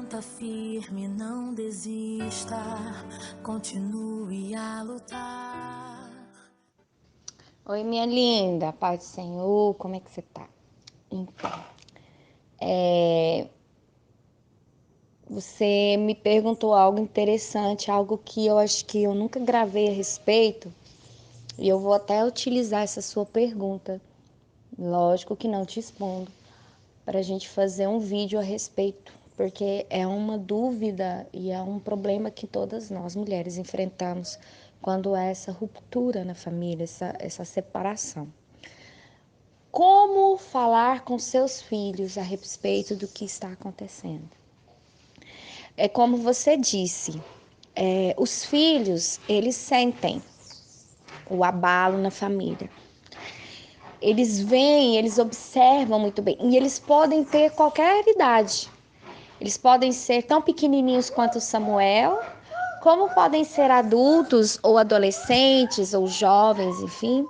Levanta firme, não desista, continue a lutar. Oi, minha linda, paz do Senhor, como é que você tá? Então, você me perguntou algo interessante, algo que eu acho que eu nunca gravei a respeito, e eu vou até utilizar essa sua pergunta, lógico que não te expondo, para a gente fazer um vídeo a respeito, porque é uma dúvida e é um problema que todas nós mulheres enfrentamos quando há essa ruptura na família, essa separação. Como falar com seus filhos a respeito do que está acontecendo? É como você disse, os filhos, eles sentem o abalo na família. Eles veem, eles observam muito bem. E eles podem ter qualquer idade. Eles podem ser tão pequenininhos quanto Samuel, como podem ser adultos ou adolescentes ou jovens, enfim.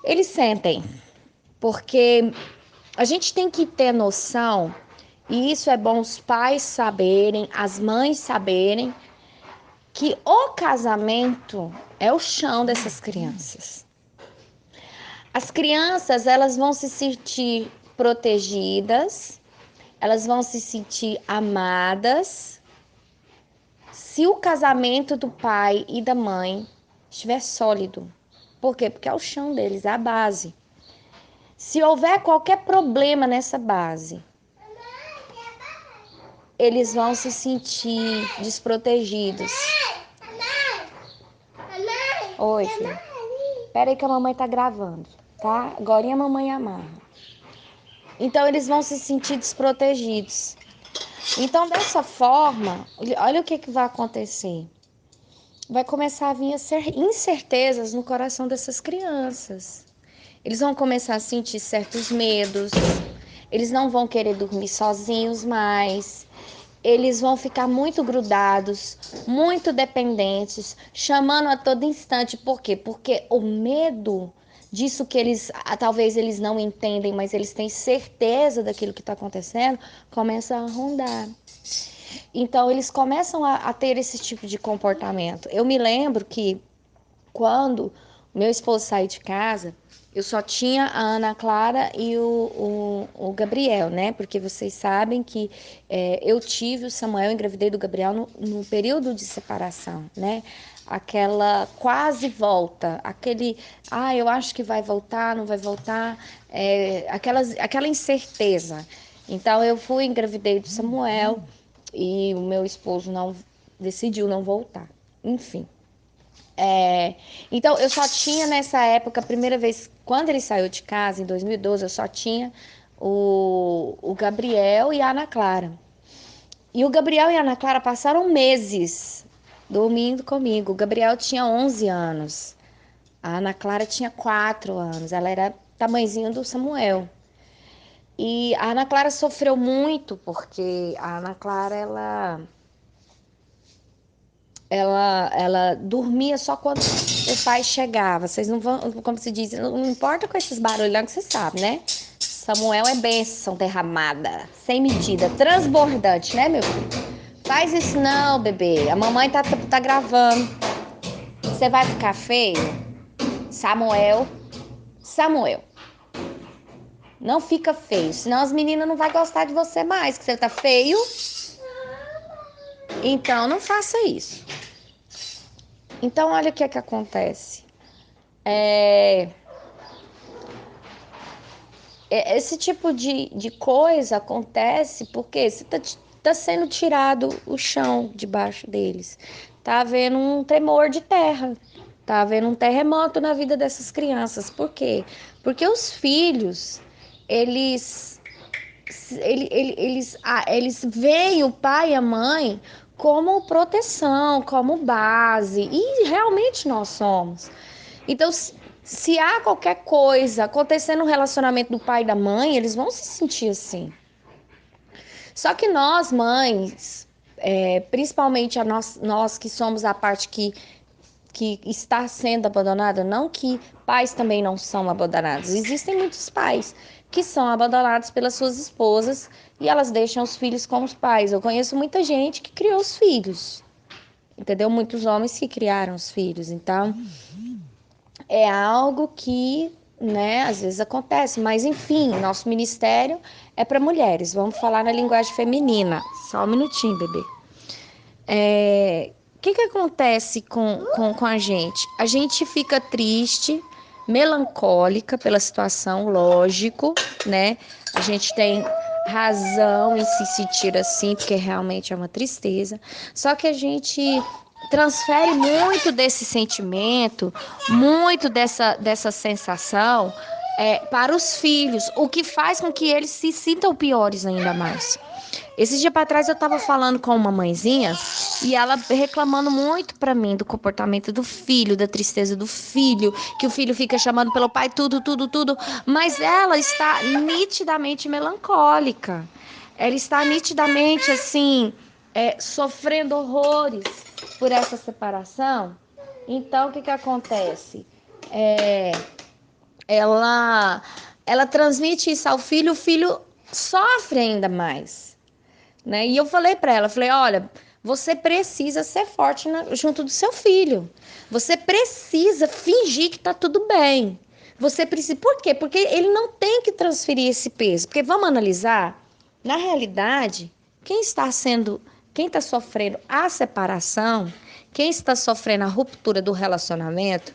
Eles sentem, porque a gente tem que ter noção, e isso é bom os pais saberem, as mães saberem, que o casamento é o chão dessas crianças. As crianças, elas vão se sentir protegidas, elas vão se sentir amadas, se o casamento do pai e da mãe estiver sólido. Por quê? Porque é o chão deles, é a base. Se houver qualquer problema nessa base, eles vão se sentir desprotegidos. Oi, filho. Pera aí que a mamãe tá gravando, tá? Agora a mamãe amarra. Então, eles vão se sentir desprotegidos. Então, dessa forma, olha o que vai acontecer. Vai começar a vir incertezas no coração dessas crianças. Eles vão começar a sentir certos medos. Eles não vão querer dormir sozinhos mais. Eles vão ficar muito grudados, muito dependentes, chamando a todo instante. Por quê? Porque o medo disso que talvez eles não entendem, mas eles têm certeza daquilo que está acontecendo, começa a rondar. Então, eles começam a ter esse tipo de comportamento. Eu me lembro que quando meu esposo saiu de casa, eu só tinha a Ana Clara e o Gabriel, né? Porque vocês sabem que eu tive o Samuel, engravidei do Gabriel no período de separação, né? Aquela quase volta, eu acho que vai voltar, não vai voltar, aquela incerteza. Então, eu engravidei do Samuel e o meu esposo decidiu não voltar. Enfim. Então, eu só tinha nessa época, a primeira vez, quando ele saiu de casa, em 2012, eu só tinha o Gabriel e a Ana Clara. E o Gabriel e a Ana Clara passaram meses dormindo comigo. O Gabriel tinha 11 anos. A Ana Clara tinha 4 anos. Ela era tamanhozinho do Samuel. E a Ana Clara sofreu muito, porque a Ana Clara, ela dormia só quando o pai chegava. Vocês não vão, como se diz, não importa com esses barulhos que você sabe, né? Samuel é bênção derramada, sem medida, transbordante, né, meu filho? Faz isso não, bebê. A mamãe tá gravando. Você vai ficar feio? Samuel, não fica feio, senão as meninas não vão gostar de você mais, que você tá feio. Então, não faça isso. Então, olha o que é que acontece. Esse tipo de coisa acontece porque você tá sendo tirado o chão debaixo deles. Tá havendo um tremor de terra. Tá havendo um terremoto na vida dessas crianças. Por quê? Porque os filhos, eles veem o pai e a mãe como proteção, como base. E realmente nós somos. Então, se há qualquer coisa acontecendo no relacionamento do pai e da mãe, eles vão se sentir assim. Só que nós, mães, principalmente nós que somos a parte que que está sendo abandonada, não que pais também não são abandonados. Existem muitos pais que são abandonados pelas suas esposas e elas deixam os filhos com os pais. Eu conheço muita gente que criou os filhos, entendeu? Muitos homens que criaram os filhos. Então, é algo que, né, às vezes acontece. Mas, enfim, nosso ministério é para mulheres. Vamos falar na linguagem feminina. Só um minutinho, bebê. O que acontece com a gente? A gente fica triste, melancólica pela situação, lógico, né? A gente tem razão em se sentir assim, porque realmente é uma tristeza. Só que a gente transfere muito desse sentimento, muito dessa sensação para os filhos, o que faz com que eles se sintam piores ainda mais. Esse dia para trás eu estava falando com uma mãezinha e ela reclamando muito para mim do comportamento do filho, da tristeza do filho, que o filho fica chamando pelo pai tudo, mas ela está nitidamente melancólica. Ela está nitidamente assim, sofrendo horrores por essa separação. Então, o que acontece? Ela transmite isso ao filho, o filho sofre ainda mais. Né? E eu falei para ela, olha, você precisa ser forte junto do seu filho. Você precisa fingir que tá tudo bem. Você precisa, por quê? Porque ele não tem que transferir esse peso. Porque vamos analisar, na realidade, quem está sofrendo a separação, quem está sofrendo a ruptura do relacionamento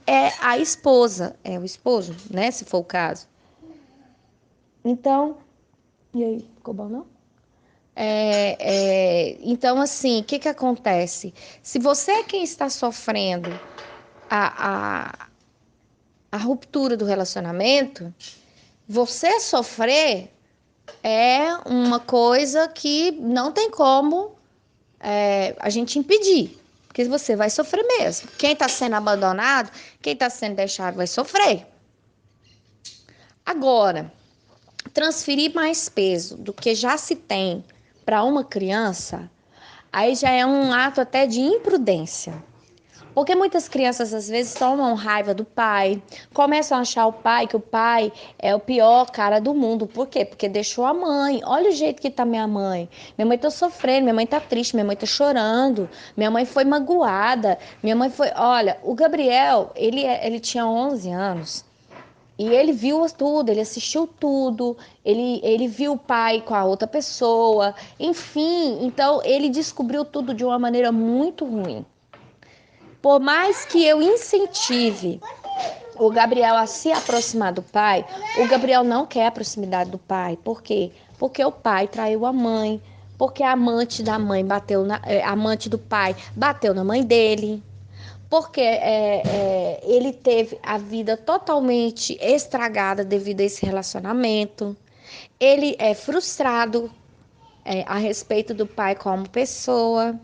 é a esposa, é o esposo, né? Se for o caso. Então, e aí, ficou bom não? Então, assim, o que acontece? Se você é quem está sofrendo a ruptura do relacionamento, você sofrer é uma coisa que não tem como a gente impedir, porque você vai sofrer mesmo. Quem está sendo abandonado, quem está sendo deixado vai sofrer. Agora, transferir mais peso do que já se tem para uma criança, aí já é um ato até de imprudência. Porque muitas crianças às vezes tomam raiva do pai, começam a achar que o pai é o pior cara do mundo. Por quê? Porque deixou a mãe. Olha o jeito que tá minha mãe. Minha mãe tá sofrendo, minha mãe tá triste, minha mãe tá chorando, minha mãe foi magoada, minha mãe foi... Olha, o Gabriel, ele tinha 11 anos. E ele viu tudo, ele assistiu tudo, ele viu o pai com a outra pessoa, enfim, então ele descobriu tudo de uma maneira muito ruim. Por mais que eu incentive o Gabriel a se aproximar do pai, o Gabriel não quer a proximidade do pai. Por quê? Porque o pai traiu a mãe, porque a amante da mãe amante do pai bateu na mãe dele. Porque ele teve a vida totalmente estragada devido a esse relacionamento. Ele é frustrado a respeito do pai como pessoa.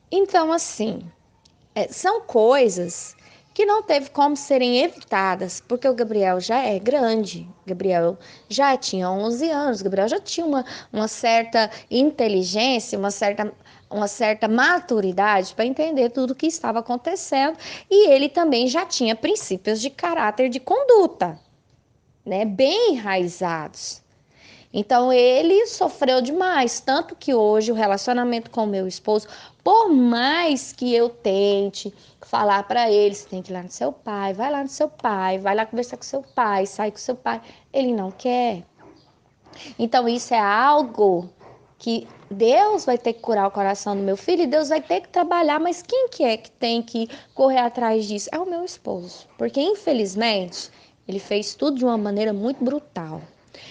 Então, assim, são coisas que não teve como serem evitadas, porque o Gabriel já é grande, Gabriel já tinha 11 anos, Gabriel já tinha uma certa inteligência, uma certa maturidade para entender tudo o que estava acontecendo, e ele também já tinha princípios de caráter de conduta, né, bem enraizados. Então ele sofreu demais, tanto que hoje o relacionamento com o meu esposo, por mais que eu tente falar para ele, você tem que ir lá no seu pai, vai lá no seu pai, vai lá conversar com seu pai, sai com seu pai, ele não quer. Então isso é algo que Deus vai ter que curar o coração do meu filho e Deus vai ter que trabalhar, mas quem que é que tem que correr atrás disso? É o meu esposo, porque infelizmente ele fez tudo de uma maneira muito brutal.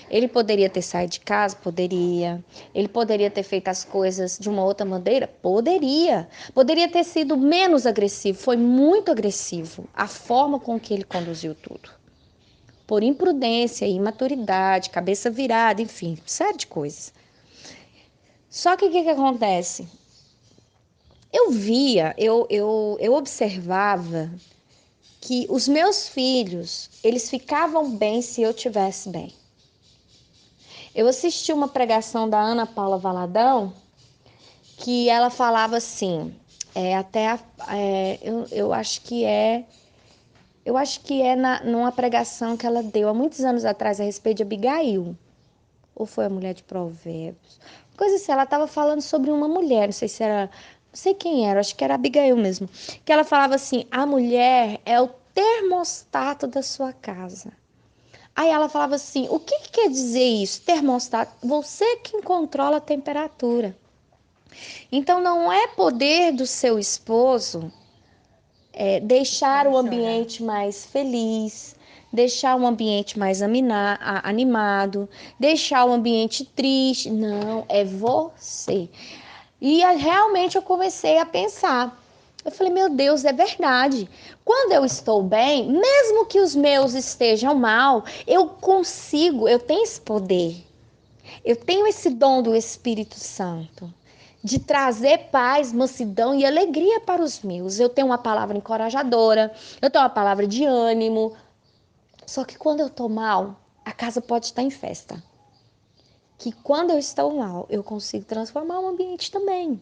Ele poderia ter saído de casa? Poderia. Ele poderia ter feito as coisas de uma outra maneira? Poderia. Poderia ter sido menos agressivo. Foi muito agressivo a forma com que ele conduziu tudo. Por imprudência, imaturidade, cabeça virada, enfim, série de coisas. Só que o que acontece? Eu observava que os meus filhos, eles ficavam bem se eu estivesse bem. Eu assisti uma pregação da Ana Paula Valadão, que ela falava assim, Eu acho que numa pregação que ela deu há muitos anos atrás a respeito de Abigail, ou foi a mulher de Provérbios, coisa assim, ela estava falando sobre uma mulher, não sei se era, não sei quem era, acho que era Abigail mesmo, que ela falava assim, a mulher é o termostato da sua casa. Aí ela falava assim, o que quer dizer isso? Termostato, você é quem controla a temperatura. Então não é poder do seu esposo deixar o ambiente mais feliz, deixar o ambiente mais animado, deixar o ambiente triste. Não, é você. E realmente eu comecei a pensar. Eu falei, meu Deus, é verdade. Quando eu estou bem, mesmo que os meus estejam mal, eu tenho esse poder. Eu tenho esse dom do Espírito Santo de trazer paz, mansidão e alegria para os meus. Eu tenho uma palavra encorajadora, eu tenho uma palavra de ânimo. Só que quando eu estou mal, a casa pode estar em festa. Que quando eu estou mal, eu consigo transformar o ambiente também.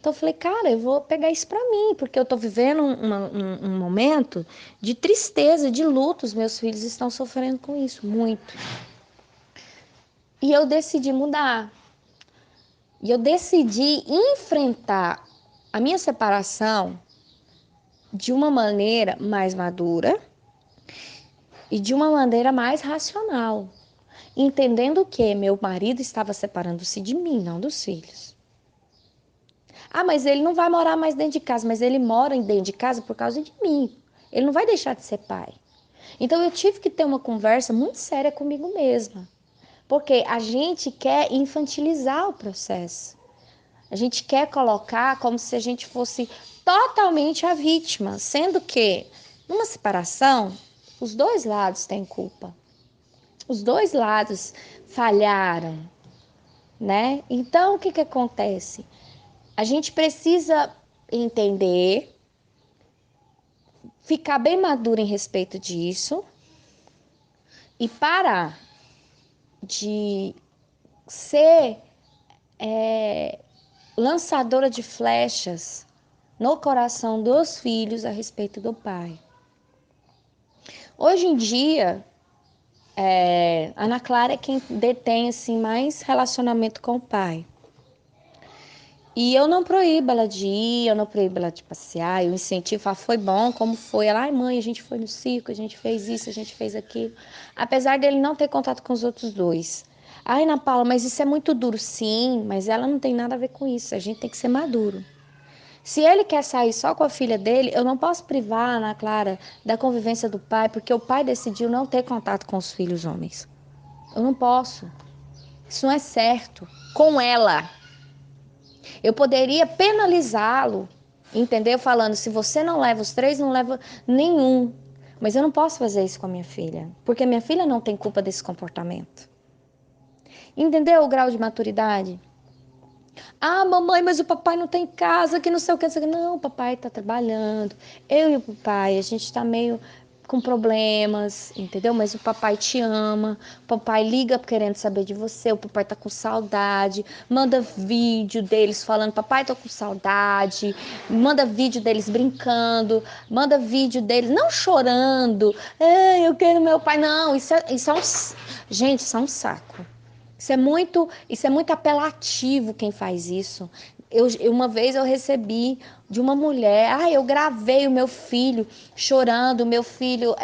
Então eu falei, cara, eu vou pegar isso para mim, porque eu estou vivendo um momento de tristeza, de luto. Os meus filhos estão sofrendo com isso, muito. E eu decidi mudar. E eu decidi enfrentar a minha separação de uma maneira mais madura e de uma maneira mais racional, entendendo que meu marido estava separando-se de mim, não dos filhos. Ah, mas ele não vai morar mais dentro de casa, mas ele mora dentro de casa por causa de mim. Ele não vai deixar de ser pai. Então eu tive que ter uma conversa muito séria comigo mesma, porque a gente quer infantilizar o processo. A gente quer colocar como se a gente fosse totalmente a vítima, sendo que numa separação, os dois lados têm culpa. Os dois lados falharam, né? Então, o que acontece? A gente precisa entender, ficar bem maduro em respeito disso e parar de ser lançadora de flechas no coração dos filhos a respeito do pai. Hoje em dia, Ana Clara é quem detém assim, mais relacionamento com o pai. E eu não proíbo ela de ir, eu não proíbo ela de passear, eu incentivo, foi bom, como foi? Ela, ai mãe, a gente foi no circo, a gente fez isso, a gente fez aquilo. Apesar dele não ter contato com os outros dois. Ai, Ana Paula, mas isso é muito duro. Sim, mas ela não tem nada a ver com isso, a gente tem que ser maduro. Se ele quer sair só com a filha dele, eu não posso privar a Ana Clara da convivência do pai, porque o pai decidiu não ter contato com os filhos homens. Eu não posso. Isso não é certo. Com ela. Eu poderia penalizá-lo, entendeu? Falando, se você não leva os três, não leva nenhum. Mas eu não posso fazer isso com a minha filha, porque minha filha não tem culpa desse comportamento. Entendeu o grau de maturidade? Ah, mamãe, mas o papai não tem casa, que não sei o que. Não, o papai tá trabalhando. Eu e o papai, a gente tá meio com problemas, entendeu? Mas o papai te ama, o papai liga querendo saber de você, o papai tá com saudade, manda vídeo deles falando, papai, tô com saudade, manda vídeo deles brincando, manda vídeo deles não chorando, eu quero meu pai, não, isso é um, gente, isso é um saco. Isso é muito apelativo quem faz isso. Uma vez eu recebi de uma mulher, eu gravei o meu filho chorando, o meu filho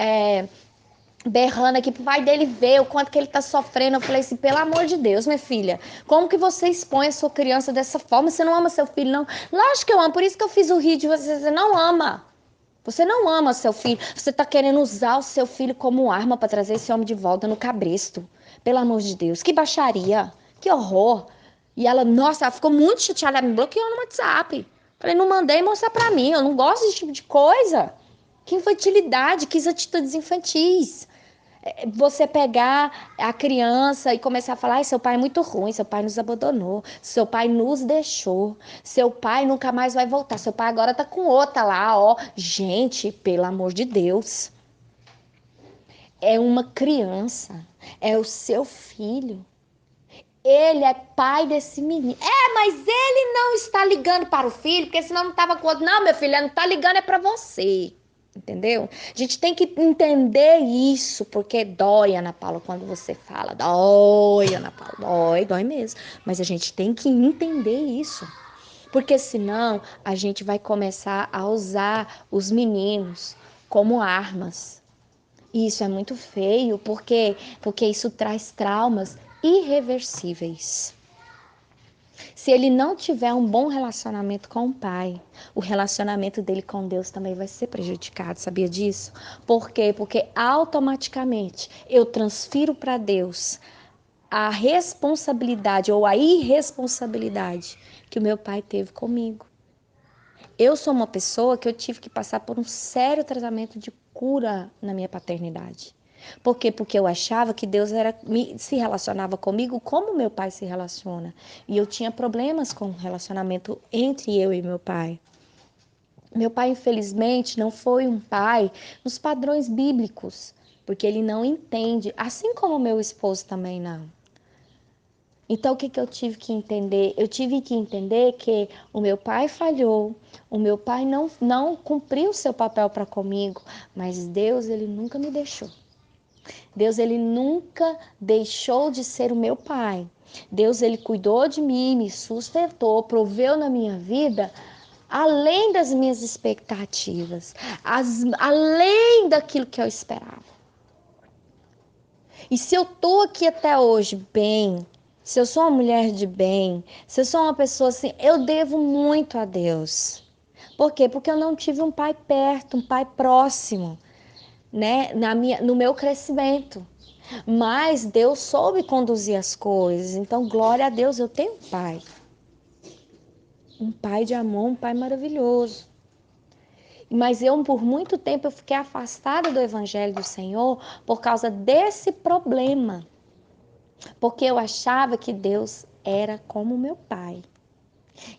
berrando aqui pro pai dele ver o quanto que ele tá sofrendo. Eu falei assim, pelo amor de Deus, minha filha, como que você expõe a sua criança dessa forma? Você não ama seu filho, não? Lógico que eu amo, por isso que eu fiz o vídeo, você não ama. Você não ama seu filho, você tá querendo usar o seu filho como arma para trazer esse homem de volta no cabresto. Pelo amor de Deus, que baixaria, que horror. E ela, nossa, ela ficou muito chateada, ela me bloqueou no WhatsApp. Falei, não mandei mostrar pra mim, eu não gosto desse tipo de coisa. Que infantilidade, que atitudes infantis. Você pegar a criança e começar a falar, seu pai é muito ruim, seu pai nos abandonou, seu pai nos deixou, seu pai nunca mais vai voltar, seu pai agora tá com outra lá, ó. Gente, pelo amor de Deus. É uma criança, é o seu filho. Ele é pai desse menino. Mas ele não está ligando para o filho, porque senão não estava com outro. Não, meu filho, ele não está ligando, é para você. Entendeu? A gente tem que entender isso, porque dói, Ana Paula, quando você fala. Dói, Ana Paula, dói mesmo. Mas a gente tem que entender isso. Porque senão a gente vai começar a usar os meninos como armas. E isso é muito feio, porque isso traz traumas irreversíveis. Se ele não tiver um bom relacionamento com o pai, o relacionamento dele com Deus também vai ser prejudicado, sabia disso? Por quê? Porque automaticamente eu transfiro para Deus a responsabilidade ou a irresponsabilidade que o meu pai teve comigo. Eu sou uma pessoa que eu tive que passar por um sério tratamento de cura na minha paternidade. Por quê? Porque eu achava que Deus se relacionava comigo como meu pai se relaciona. E eu tinha problemas com o relacionamento entre eu e meu pai. Meu pai, infelizmente, não foi um pai nos padrões bíblicos, porque ele não entende, assim como meu esposo também não. Então, o que eu tive que entender? Eu tive que entender que o meu pai falhou, o meu pai não cumpriu o seu papel para comigo, mas Deus, ele nunca me deixou. Deus, ele nunca deixou de ser o meu pai. Deus, ele cuidou de mim, me sustentou, proveu na minha vida além das minhas expectativas, além daquilo que eu esperava. E se eu tô aqui até hoje bem, se eu sou uma mulher de bem, se eu sou uma pessoa assim, eu devo muito a Deus. Por quê? Porque eu não tive um pai perto, um pai próximo, né, no meu crescimento. Mas Deus soube conduzir as coisas. Então, glória a Deus, eu tenho um pai. Um pai de amor, um pai maravilhoso. Mas eu, por muito tempo, eu fiquei afastada do evangelho do Senhor por causa desse problema. Porque eu achava que Deus era como meu pai.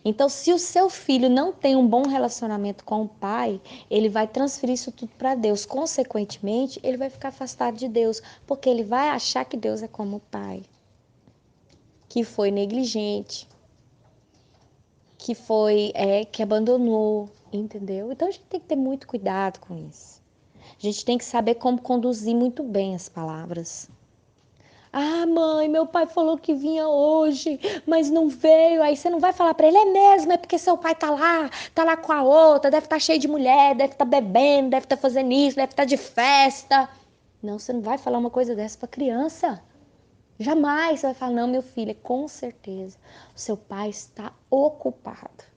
Então, se o seu filho não tem um bom relacionamento com o pai, ele vai transferir isso tudo para Deus. Consequentemente, ele vai ficar afastado de Deus, porque ele vai achar que Deus é como o pai, que foi negligente, que abandonou, entendeu? Então, a gente tem que ter muito cuidado com isso. A gente tem que saber como conduzir muito bem as palavras. Ah, mãe, meu pai falou que vinha hoje, mas não veio. Aí você não vai falar para ele, é mesmo, é porque seu pai tá lá com a outra, deve estar cheio de mulher, deve estar bebendo, deve estar fazendo isso, deve estar de festa. Não, você não vai falar uma coisa dessa para criança. Jamais você vai falar, não, meu filho, com certeza, o seu pai está ocupado.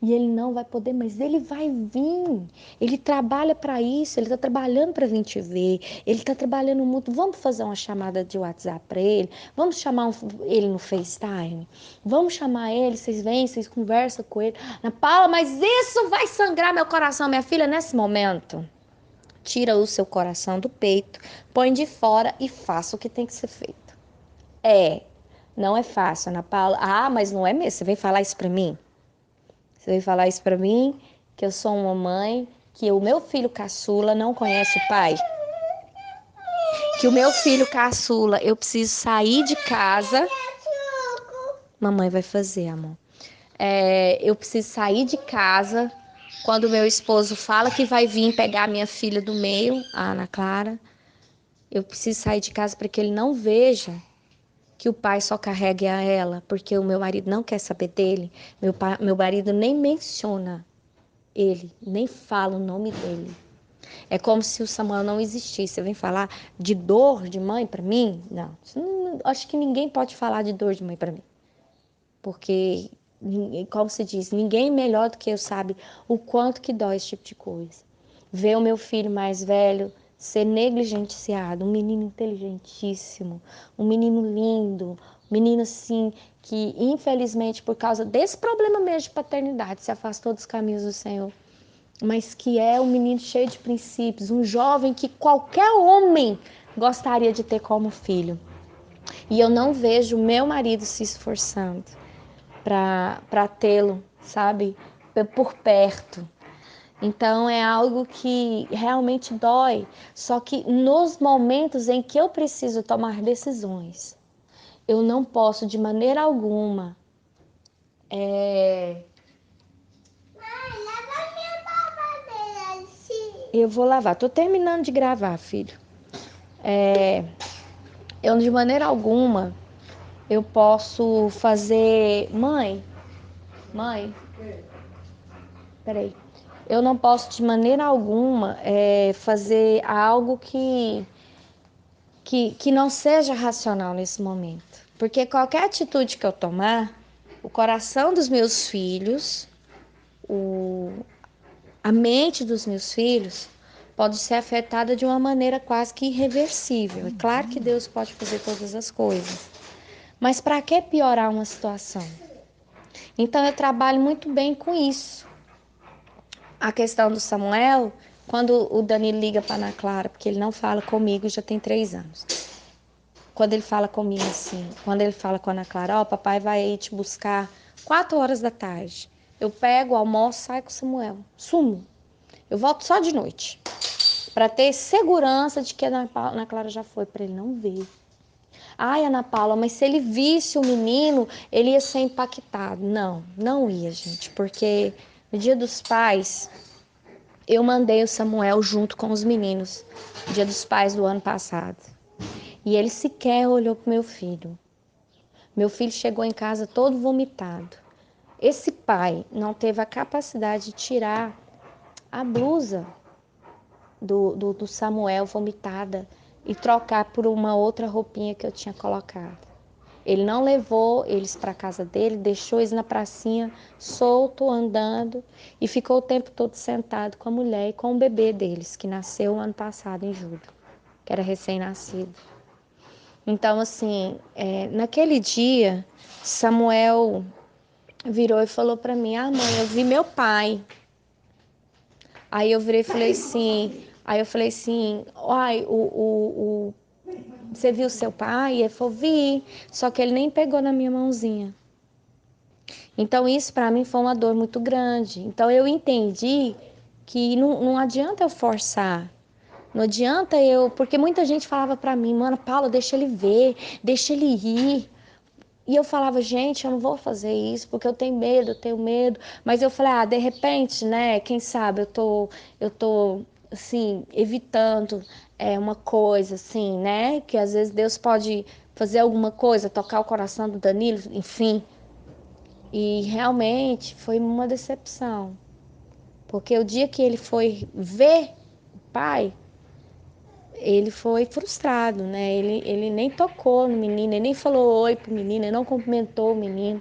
E ele não vai poder, mas ele vai vir. Ele trabalha para isso, ele está trabalhando para vir te ver. Ele está trabalhando muito. Vamos fazer uma chamada de WhatsApp para ele? Vamos chamar ele no FaceTime? Vamos chamar ele, vocês vêm, vocês conversam com ele. Ana Paula, mas isso vai sangrar meu coração, minha filha, nesse momento. Tira o seu coração do peito, põe de fora e faça o que tem que ser feito. Não é fácil, Ana Paula. Ah, mas não é mesmo? Você vem falar isso para mim? Você veio falar isso para mim, que eu sou uma mãe, que o meu filho caçula não conhece o pai. Que o meu filho caçula, eu preciso sair de casa. Mamãe vai fazer, amor. Eu preciso sair de casa quando meu esposo fala que vai vir pegar a minha filha do meio, a Ana Clara. Eu preciso sair de casa para que ele não veja que o pai só carregue a ela, porque o meu marido não quer saber dele. Meu marido nem menciona ele, nem fala o nome dele. É como se o Samuel não existisse. Você vem falar de dor de mãe para mim? Não. Acho que ninguém pode falar de dor de mãe para mim. Porque, como se diz, ninguém melhor do que eu sabe o quanto que dói esse tipo de coisa. Ver o meu filho mais velho ser negligenciado, um menino inteligentíssimo, um menino lindo, um menino assim que infelizmente por causa desse problema mesmo de paternidade se afastou dos caminhos do Senhor, mas que é um menino cheio de princípios, um jovem que qualquer homem gostaria de ter como filho. E eu não vejo meu marido se esforçando para tê-lo, sabe, por perto. Então é algo que realmente dói, só que nos momentos em que eu preciso tomar decisões, eu não posso de maneira alguma eu vou lavar. Tô terminando de gravar, filho. Eu de maneira alguma eu posso fazer. Mãe, peraí. Eu não posso de maneira alguma fazer algo que não seja racional nesse momento. Porque qualquer atitude que eu tomar, o coração dos meus filhos, a mente dos meus filhos pode ser afetada de uma maneira quase que irreversível. É claro que Deus pode fazer todas as coisas, mas para que piorar uma situação? Então eu trabalho muito bem com isso. A questão do Samuel, quando o Danilo liga para Ana Clara, porque ele não fala comigo já tem 3 anos. Quando ele fala comigo assim, quando ele fala com a Ana Clara, ó, papai vai te buscar 4 horas da tarde. Eu pego, almoço, saio com o Samuel, sumo. Eu volto só de noite, para ter segurança de que a Ana Clara já foi, para ele não ver. Ai, Ana Paula, mas se ele visse o menino, ele ia ser impactado. Não, não ia, gente, porque no Dia dos Pais, eu mandei o Samuel junto com os meninos, Dia dos Pais do ano passado. E ele sequer olhou pro meu filho. Meu filho chegou em casa todo vomitado. Esse pai não teve a capacidade de tirar a blusa do Samuel vomitada e trocar por uma outra roupinha que eu tinha colocado. Ele não levou eles para casa dele, deixou eles na pracinha, solto, andando, e ficou o tempo todo sentado com a mulher e com o bebê deles, que nasceu ano passado, em julho, que era recém-nascido. Então, assim, naquele dia, Samuel virou e falou para mim, mãe, eu vi meu pai. Aí eu virei e falei assim, ai, você viu seu pai? E ele falou, vi, só que ele nem pegou na minha mãozinha. Então isso para mim foi uma dor muito grande. Então eu entendi que não adianta eu forçar. Não adianta porque muita gente falava para mim, mano, Paula, deixa ele ver, deixa ele ir. E eu falava, gente, eu não vou fazer isso porque eu tenho medo. Mas eu falei, de repente, né, quem sabe eu tô assim, evitando uma coisa assim, né, que às vezes Deus pode fazer alguma coisa, tocar o coração do Danilo, enfim. E realmente foi uma decepção, porque o dia que ele foi ver o pai, ele foi frustrado, né? Ele nem tocou no menino, ele nem falou oi pro menino, ele não cumprimentou o menino.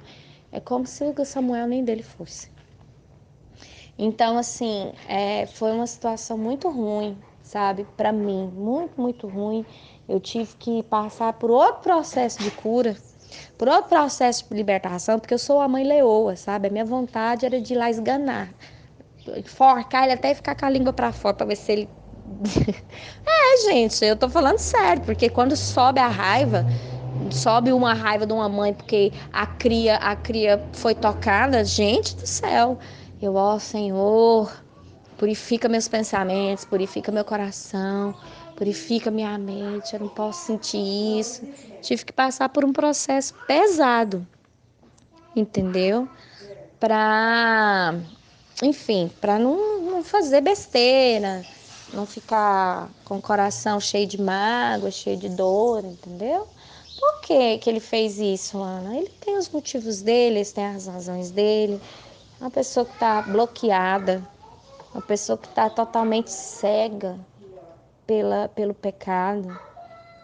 É como se o Samuel nem dele fosse. Então, assim, foi uma situação muito ruim, sabe? Para mim, muito, muito ruim. Eu tive que passar por outro processo de cura, por outro processo de libertação, porque eu sou a mãe leoa, sabe? A minha vontade era de ir lá esganar, enforcar ele até ficar com a língua para fora, para ver se ele. Gente, eu tô falando sério, porque quando sobe a raiva, sobe uma raiva de uma mãe porque a cria foi tocada, gente do céu. Eu, ó Senhor, purifica meus pensamentos, purifica meu coração, purifica minha mente, eu não posso sentir isso. Tive que passar por um processo pesado, entendeu? Pra, enfim, pra não fazer besteira, não ficar com o coração cheio de mágoa, cheio de dor, entendeu? Por que que ele fez isso, Ana? Ele tem os motivos dele, ele tem as razões dele. Uma pessoa que está bloqueada, uma pessoa que está totalmente cega pelo pecado,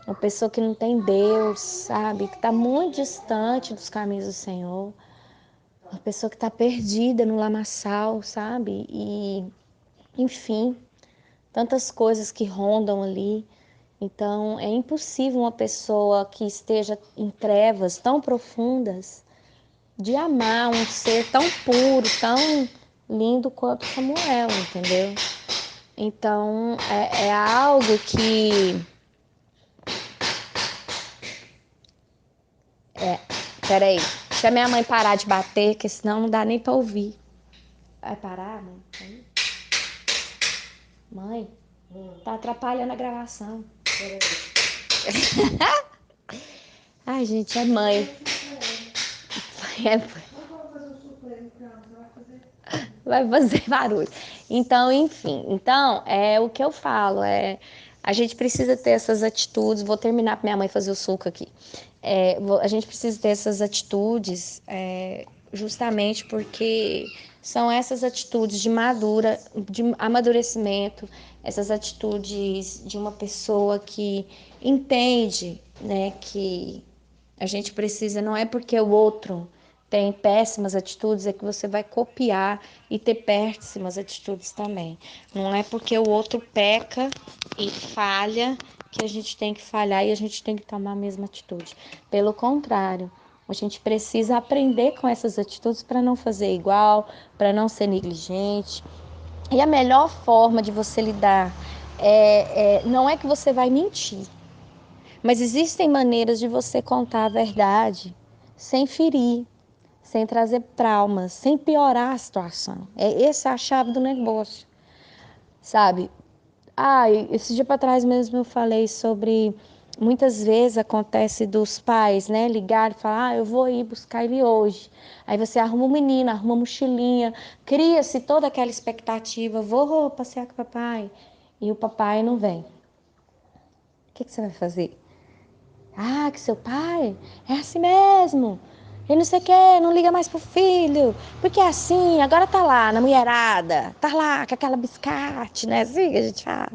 uma pessoa que não tem Deus, sabe? Que está muito distante dos caminhos do Senhor, uma pessoa que está perdida no lamaçal, sabe? E, enfim, tantas coisas que rondam ali. Então, é impossível uma pessoa que esteja em trevas tão profundas de amar um ser tão puro, tão lindo quanto Samuel, entendeu? Então, é algo que... Peraí, deixa minha mãe parar de bater, que senão não dá nem pra ouvir. Vai parar, mãe? Mãe, tá atrapalhando a gravação. Ai, gente, é mãe. É, vai fazer barulho. Então, enfim, então é o que eu falo, a gente precisa ter essas atitudes. Vou terminar para minha mãe fazer o suco aqui. A gente precisa ter essas atitudes, justamente porque são essas atitudes de amadurecimento, essas atitudes de uma pessoa que entende, né, que a gente precisa, não é porque o outro tem péssimas atitudes, é que você vai copiar e ter péssimas atitudes também. Não é porque o outro peca e falha que a gente tem que falhar e a gente tem que tomar a mesma atitude. Pelo contrário, a gente precisa aprender com essas atitudes para não fazer igual, para não ser negligente. E a melhor forma de você lidar não é que você vai mentir, mas existem maneiras de você contar a verdade sem ferir, sem trazer traumas, sem piorar a situação. Essa é a chave do negócio, sabe? Esse dia para trás mesmo eu falei sobre muitas vezes acontece dos pais, né, ligar e falar, eu vou ir buscar ele hoje. Aí você arruma um menino, arruma uma mochilinha, cria-se toda aquela expectativa, vou passear com o papai, e o papai não vem. O que você vai fazer? Que seu pai é assim mesmo. E não sei o que, não liga mais pro filho. Porque é assim, agora tá lá na mulherada. Tá lá com aquela biscate, né? Assim que a gente fala.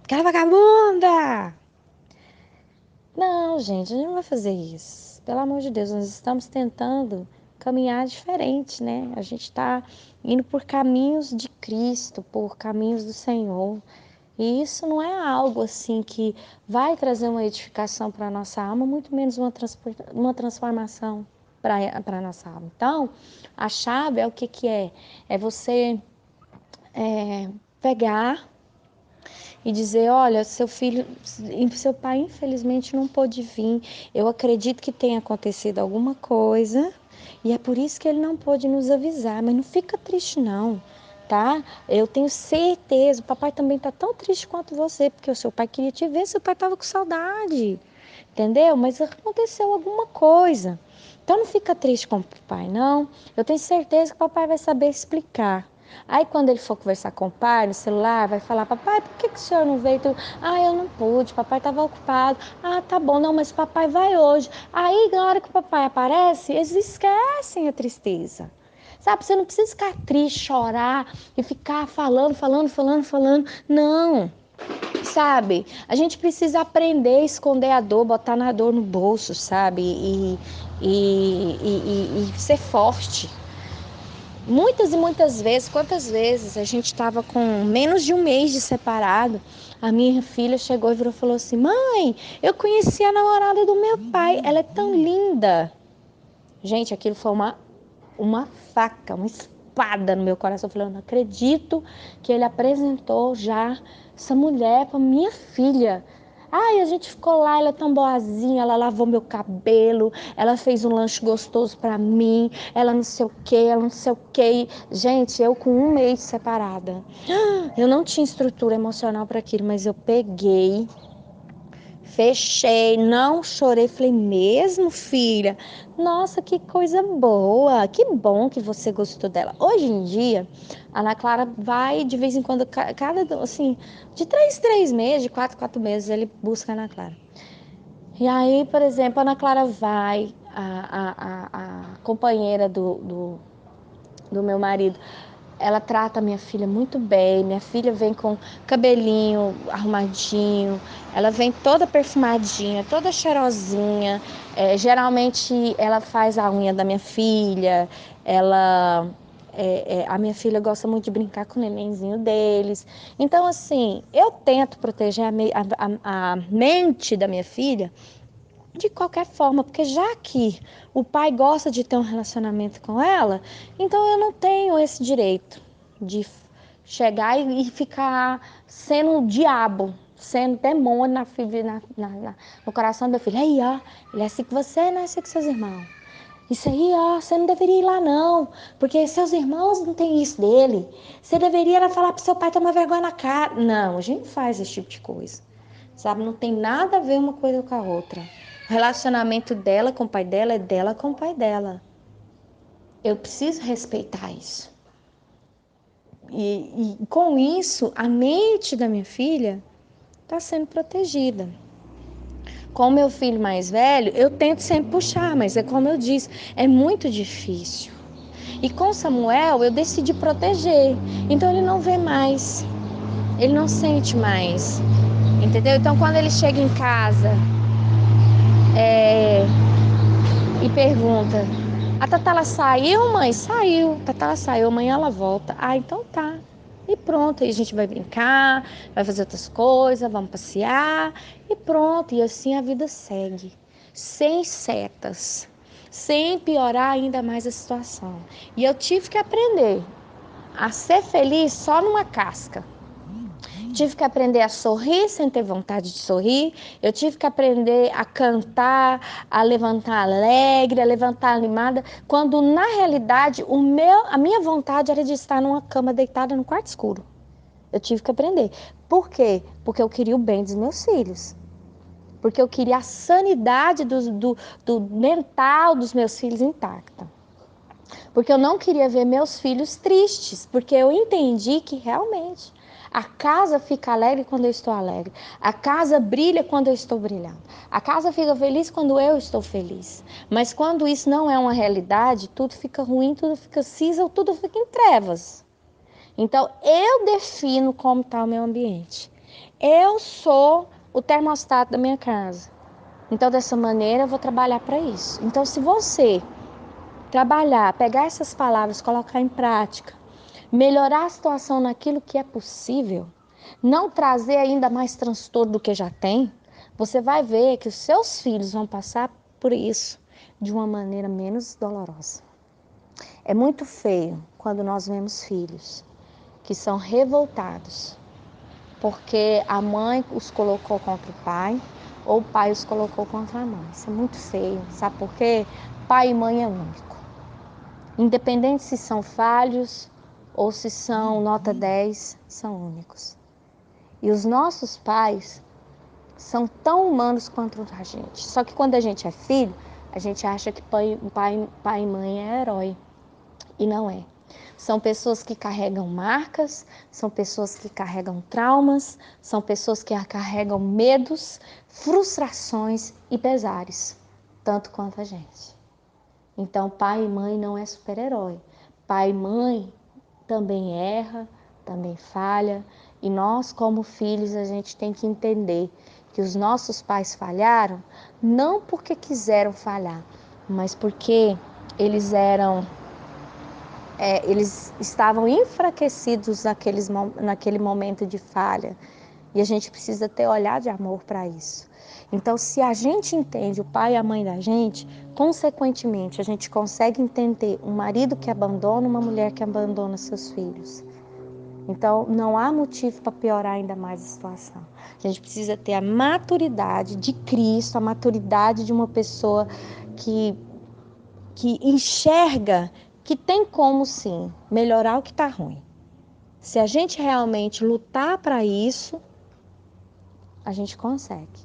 Aquela vagabunda. Não, gente, a gente não vai fazer isso. Pelo amor de Deus, nós estamos tentando caminhar diferente, né? A gente tá indo por caminhos de Cristo, por caminhos do Senhor. E isso não é algo assim que vai trazer uma edificação para a nossa alma, muito menos uma transformação para a nossa alma. Então, a chave é o que, que é? É você pegar e dizer, olha, seu filho, seu pai infelizmente não pôde vir. Eu acredito que tenha acontecido alguma coisa e é por isso que ele não pôde nos avisar. Mas não fica triste não, tá? Eu tenho certeza, o papai também tá tão triste quanto você, porque o seu pai queria te ver, seu pai tava com saudade, entendeu? Mas aconteceu alguma coisa. Então não fica triste com o papai, não. Eu tenho certeza que o papai vai saber explicar. Aí quando ele for conversar com o pai no celular, vai falar, papai, por que o senhor não veio? Eu não pude, papai estava ocupado. Tá bom, não, mas papai vai hoje. Aí na hora que o papai aparece, eles esquecem a tristeza. Sabe, você não precisa ficar triste, chorar e ficar falando. Não, sabe? A gente precisa aprender a esconder a dor, botar na dor no bolso, sabe? E ser forte. Muitas e muitas vezes, quantas vezes a gente estava com menos de um mês de separado, a minha filha chegou e virou e falou assim, mãe, eu conheci a namorada do meu pai, ela é tão linda. Gente, aquilo foi uma faca, uma espada no meu coração. Eu falei, eu não acredito que ele apresentou já essa mulher para minha filha. A gente ficou lá, ela é tão boazinha, ela lavou meu cabelo, ela fez um lanche gostoso para mim, ela não sei o que, ela não sei o que. Gente, eu com um mês separada, eu não tinha estrutura emocional para aquilo, mas eu peguei, fechei, não chorei, falei, mesmo, filha? Nossa, que coisa boa, que bom que você gostou dela. Hoje em dia, a Ana Clara vai de vez em quando, assim, de 3 meses, de 4 meses, ele busca a Ana Clara. E aí, por exemplo, a Ana Clara vai, a companheira do meu marido, ela trata a minha filha muito bem. Minha filha vem com cabelinho arrumadinho, ela vem toda perfumadinha, toda cheirosinha. Geralmente ela faz a unha da minha filha, a minha filha gosta muito de brincar com o nenenzinho deles. Então, assim, eu tento proteger a mente da minha filha de qualquer forma, porque já que o pai gosta de ter um relacionamento com ela, então eu não tenho esse direito de chegar e ficar sendo um diabo, sendo demônio no coração do meu filho. Aí, ó, ele é assim que você, não é assim que seus irmãos. Isso aí, ó, você não deveria ir lá não, porque seus irmãos não têm isso dele. Você deveria ir falar pro seu pai tomar vergonha na cara. Não, a gente não faz esse tipo de coisa, sabe? Não tem nada a ver uma coisa com a outra. O relacionamento dela com o pai dela é dela com o pai dela. Eu preciso respeitar isso. E com isso, a mente da minha filha está sendo protegida. Com o meu filho mais velho, eu tento sempre puxar, mas é como eu disse, é muito difícil. E com Samuel, eu decidi proteger. Então ele não vê mais, ele não sente mais, entendeu? Então quando ele chega em casa e pergunta: a Tatala saiu, mãe? Saiu. Tatala saiu, amanhã ela volta. Ah, então tá. E pronto, aí a gente vai brincar, vai fazer outras coisas, vamos passear e pronto. E assim a vida segue, sem setas, sem piorar ainda mais a situação. E eu tive que aprender a ser feliz só numa casca. Tive que aprender a sorrir sem ter vontade de sorrir. Eu tive que aprender a cantar, a levantar alegre, a levantar animada, quando na realidade a minha vontade era de estar numa cama deitada no quarto escuro. Eu tive que aprender. Por quê? Porque eu queria o bem dos meus filhos. Porque eu queria a sanidade do mental dos meus filhos intacta. Porque eu não queria ver meus filhos tristes, porque eu entendi que realmente a casa fica alegre quando eu estou alegre. A casa brilha quando eu estou brilhando. A casa fica feliz quando eu estou feliz. Mas quando isso não é uma realidade, tudo fica ruim, tudo fica cinza, tudo fica em trevas. Então, eu defino como está o meu ambiente. Eu sou o termostato da minha casa. Então, dessa maneira, eu vou trabalhar para isso. Então, se você trabalhar, pegar essas palavras, colocar em prática, melhorar a situação naquilo que é possível, não trazer ainda mais transtorno do que já tem, você vai ver que os seus filhos vão passar por isso de uma maneira menos dolorosa. É muito feio quando nós vemos filhos que são revoltados porque a mãe os colocou contra o pai ou o pai os colocou contra a mãe. Isso é muito feio. Sabe por quê? Pai e mãe é único. Independente se são falhos ou se são nota 10, são únicos. E os nossos pais são tão humanos quanto a gente. Só que quando a gente é filho, a gente acha que pai e mãe é herói. E não é. São pessoas que carregam marcas, são pessoas que carregam traumas, são pessoas que carregam medos, frustrações e pesares, tanto quanto a gente. Então, pai e mãe não é super-herói. Pai e mãe também erra, também falha. E nós, como filhos, a gente tem que entender que os nossos pais falharam não porque quiseram falhar, mas porque eles estavam enfraquecidos naquele momento de falha. E a gente precisa ter olhar de amor para isso. Então, se a gente entende o pai e a mãe da gente, consequentemente, a gente consegue entender um marido que abandona uma mulher que abandona seus filhos. Então, não há motivo para piorar ainda mais a situação. A gente precisa ter a maturidade de Cristo, a maturidade de uma pessoa que enxerga que tem como, sim, melhorar o que está ruim. Se a gente realmente lutar para isso, a gente consegue,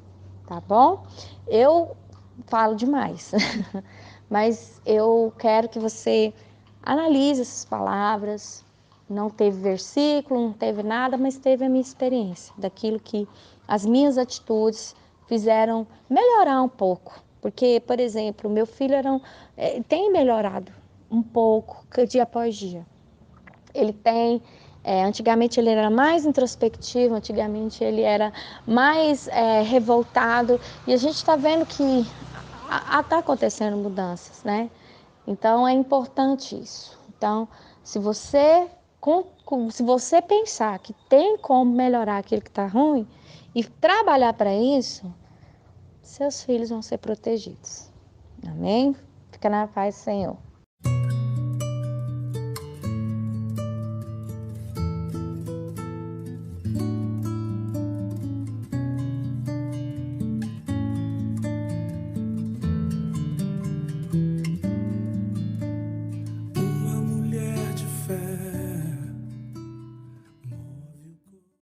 tá bom? Eu falo demais, mas eu quero que você analise essas palavras. Não teve versículo, não teve nada, mas teve a minha experiência, daquilo que as minhas atitudes fizeram melhorar um pouco. Porque, por exemplo, meu filho tem melhorado um pouco, dia após dia. Ele tem, antigamente ele era mais introspectivo, antigamente ele era mais revoltado, e a gente está vendo que está acontecendo mudanças, né? Então é importante isso. Então, se você pensar que tem como melhorar aquilo que está ruim e trabalhar para isso, seus filhos vão ser protegidos. Amém? Fica na paz, Senhor.